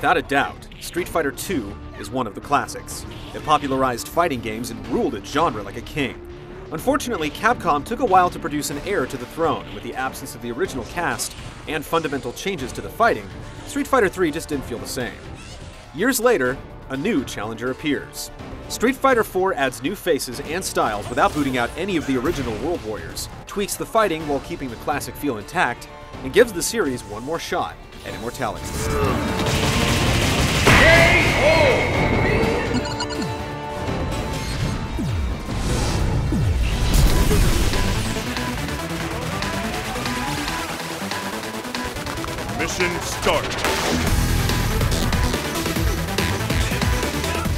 Without a doubt, Street Fighter II is one of the classics. It popularized fighting games and ruled its genre like a king. Unfortunately, Capcom took a while to produce an heir to the throne, and with the absence of the original cast and fundamental changes to the fighting, Street Fighter III just didn't feel the same. Years later, a new challenger appears. Street Fighter IV adds new faces and styles without booting out any of the original World Warriors, tweaks the fighting while keeping the classic feel intact, and gives the series one more shot at immortality. Mission start.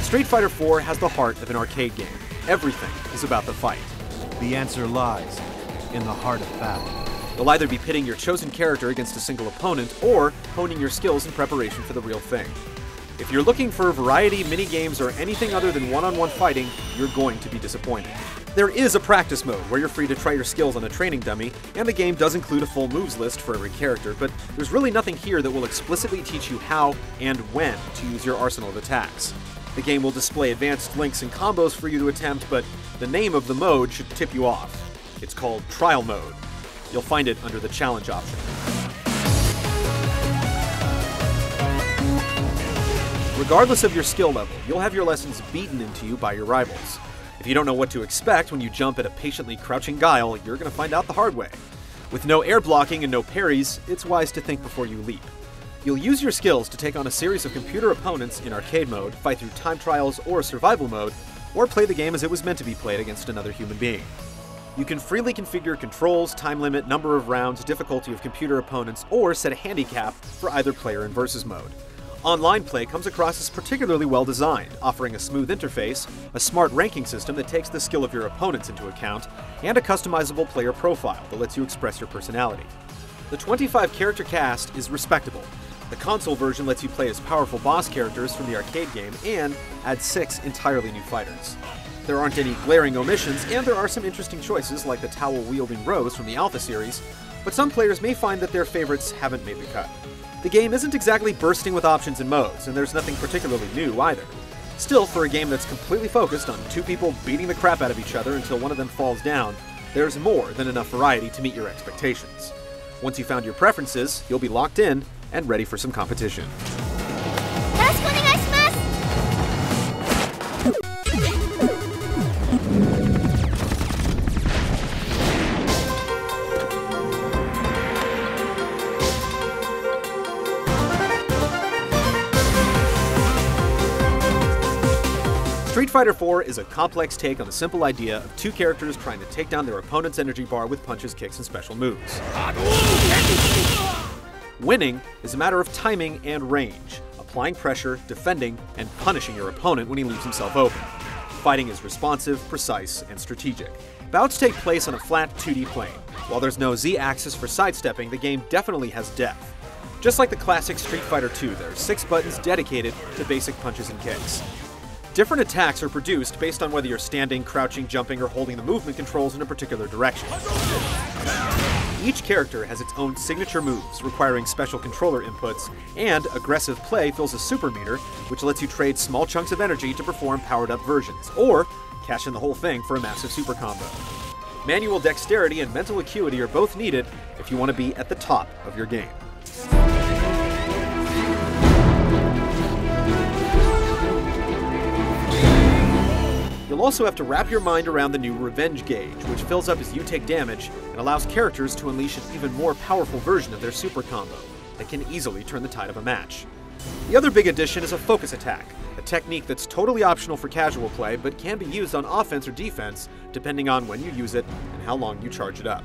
Street Fighter IV has the heart of an arcade game. Everything is about the fight. The answer lies in the heart of battle. You'll either be pitting your chosen character against a single opponent, or honing your skills in preparation for the real thing. If you're looking for variety, minigames, or anything other than one-on-one fighting, you're going to be disappointed. There is a practice mode where you're free to try your skills on a training dummy, and the game does include a full moves list for every character, but there's really nothing here that will explicitly teach you how and when to use your arsenal of attacks. The game will display advanced links and combos for you to attempt, but the name of the mode should tip you off. It's called Trial Mode. You'll find it under the Challenge option. Regardless of your skill level, you'll have your lessons beaten into you by your rivals. If you don't know what to expect when you jump at a patiently crouching Guile, you're going to find out the hard way. With no air blocking and no parries, it's wise to think before you leap. You'll use your skills to take on a series of computer opponents in arcade mode, fight through time trials or survival mode, or play the game as it was meant to be played against another human being. You can freely configure controls, time limit, number of rounds, difficulty of computer opponents, or set a handicap for either player in versus mode. Online play comes across as particularly well designed, offering a smooth interface, a smart ranking system that takes the skill of your opponents into account, and a customizable player profile that lets you express your personality. The 25-character cast is respectable. The console version lets you play as powerful boss characters from the arcade game and adds 6 entirely new fighters. There aren't any glaring omissions, and there are some interesting choices like the towel-wielding Rose from the Alpha series, but some players may find that their favorites haven't made the cut. The game isn't exactly bursting with options and modes, and there's nothing particularly new either. Still, for a game that's completely focused on 2 people beating the crap out of each other until one of them falls down, there's more than enough variety to meet your expectations. Once you found your preferences, you'll be locked in and ready for some competition. Street Fighter IV is a complex take on the simple idea of 2 characters trying to take down their opponent's energy bar with punches, kicks, and special moves. Winning is a matter of timing and range, applying pressure, defending, and punishing your opponent when he leaves himself open. Fighting is responsive, precise, and strategic. Bouts take place on a flat 2D plane. While there's no Z-axis for sidestepping, the game definitely has depth. Just like the classic Street Fighter II, there are 6 buttons dedicated to basic punches and kicks. Different attacks are produced based on whether you're standing, crouching, jumping, or holding the movement controls in a particular direction. Each character has its own signature moves, requiring special controller inputs, and aggressive play fills a super meter, which lets you trade small chunks of energy to perform powered-up versions, or cash in the whole thing for a massive super combo. Manual dexterity and mental acuity are both needed if you want to be at the top of your game. You'll also have to wrap your mind around the new Revenge gauge, which fills up as you take damage and allows characters to unleash an even more powerful version of their super combo that can easily turn the tide of a match. The other big addition is a focus attack, a technique that's totally optional for casual play but can be used on offense or defense depending on when you use it and how long you charge it up.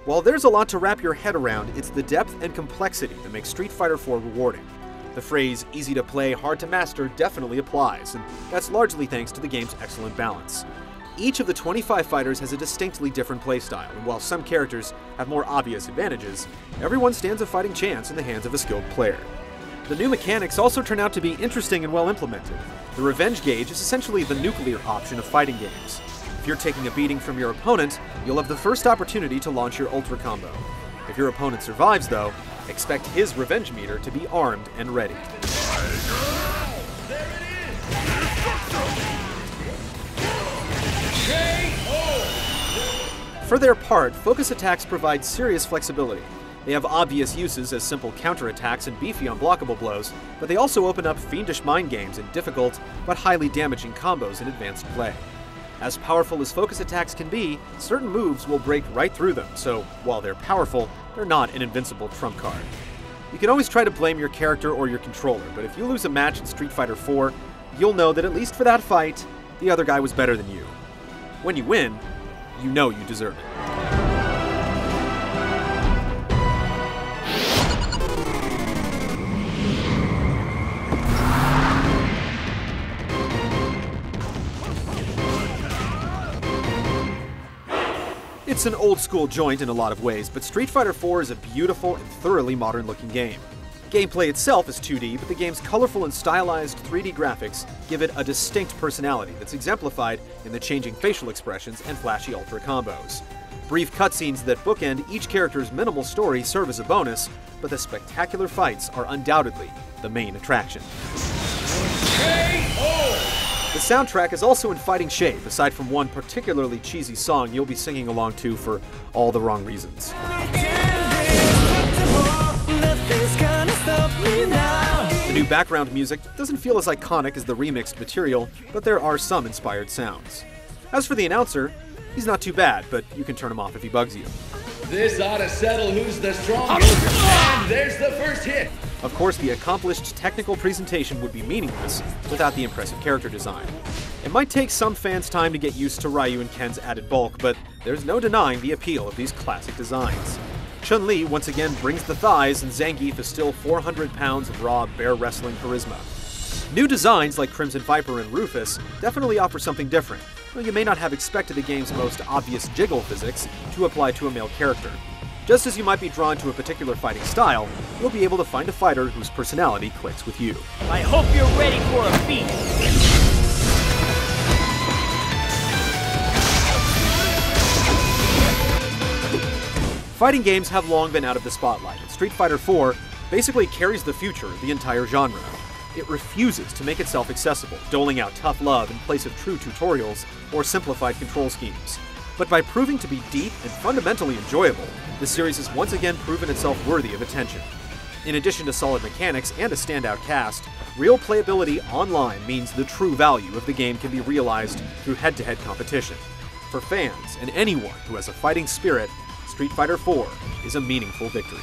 While there's a lot to wrap your head around, it's the depth and complexity that makes Street Fighter IV rewarding. The phrase, easy to play, hard to master, definitely applies, and that's largely thanks to the game's excellent balance. Each of the 25 fighters has a distinctly different playstyle, and while some characters have more obvious advantages, everyone stands a fighting chance in the hands of a skilled player. The new mechanics also turn out to be interesting and well implemented. The Revenge gauge is essentially the nuclear option of fighting games. If you're taking a beating from your opponent, you'll have the first opportunity to launch your Ultra combo. If your opponent survives, though, Expect his revenge meter to be armed and ready. For their part, focus attacks provide serious flexibility. They have obvious uses as simple counterattacks and beefy unblockable blows, but they also open up fiendish mind games and difficult but highly damaging combos in advanced play. As powerful as focus attacks can be, certain moves will break right through them, so while they're powerful, they're not an invincible trump card. You can always try to blame your character or your controller, but if you lose a match in Street Fighter 4, you'll know that at least for that fight, the other guy was better than you. When you win, you know you deserve it. It's an old-school joint in a lot of ways, but Street Fighter 4 is a beautiful and thoroughly modern-looking game. Gameplay itself is 2D, but the game's colorful and stylized 3D graphics give it a distinct personality that's exemplified in the changing facial expressions and flashy ultra combos. Brief cutscenes that bookend each character's minimal story serve as a bonus, but the spectacular fights are undoubtedly the main attraction. The soundtrack is also in fighting shape, aside from one particularly cheesy song you'll be singing along to for all the wrong reasons. The new background music doesn't feel as iconic as the remixed material, but there are some inspired sounds. As for the announcer, he's not too bad, but you can turn him off if he bugs you. This ought to settle who's the strongest, and there's the first hit! Of course, the accomplished technical presentation would be meaningless without the impressive character design. It might take some fans time to get used to Ryu and Ken's added bulk, but there's no denying the appeal of these classic designs. Chun-Li once again brings the thighs, and Zangief is still 400 pounds of raw bear wrestling charisma. New designs like Crimson Viper and Rufus definitely offer something different, though you may not have expected the game's most obvious jiggle physics to apply to a male character. Just as you might be drawn to a particular fighting style, you'll be able to find a fighter whose personality clicks with you. I hope you're ready for a feast! Fighting games have long been out of the spotlight, and Street Fighter 4 basically carries the future of the entire genre. It refuses to make itself accessible, doling out tough love in place of true tutorials or simplified control schemes. But by proving to be deep and fundamentally enjoyable, the series has once again proven itself worthy of attention. In addition to solid mechanics and a standout cast, real playability online means the true value of the game can be realized through head-to-head competition. For fans and anyone who has a fighting spirit, Street Fighter 4 is a meaningful victory.